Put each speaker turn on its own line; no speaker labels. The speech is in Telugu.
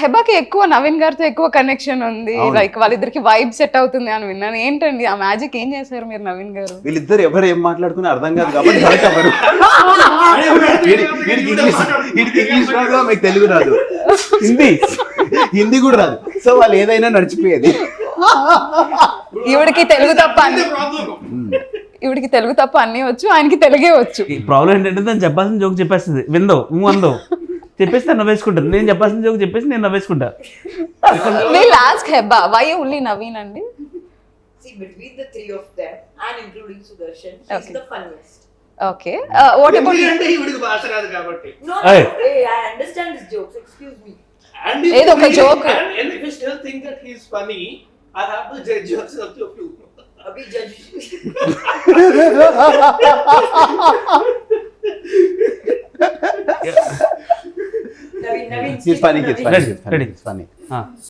హెబాకి ఎక్కువ నవీన్ గారితో ఎక్కువ కనెక్షన్ ఉంది, లైక్ వాళ్ళిద్దరికి వైబ్ సెట్ అవుతుంది అని విన్నాను. ఏంటండి ఆ మ్యాజిక్, ఏం చేశారు మీరు నవీన్ గారు?
వీళ్ళిద్దరు ఎవరు ఏం మాట్లాడుకున్నా అర్థం కాదు కాబట్టి వీడికి ఇంగ్లీష్ రాదు, మీకు తెలుగు రాదు, హిందీ కూడా రాదు. సో వాళ్ళు ఏదైనా నడిచిపోయేది.
ఈవిడికి తెలుగు తప్ప ఈవిడికి తెలుగు తప్ప అన్నీ వచ్చు, ఆయనకి తెలుగే వచ్చు.
ప్రాబ్లం ఏంటంటే తను చెప్పాల్సిన జోక్ చెప్పేస్తుంది, విందో అందో చెప్పేసి నవ్వేసుకుంటుంది. నేను చెప్పాల్సిన జోక్ చెప్పేసి నేను నవ్వేసుకుంటా.
We'll ask Heba, why only Naveen అండి?
See, between the three of them and including Sudarshan, she's the funniest.
Okay. What about
No,
Hey.
hey, I understand his jokes. Excuse me.
ఏదో ఒక joke.
And if you still think that he's funny, I have to judge yourself of you.
Abhi judge. Naveen,
He's funny, he's funny,
Ready.
he's funny.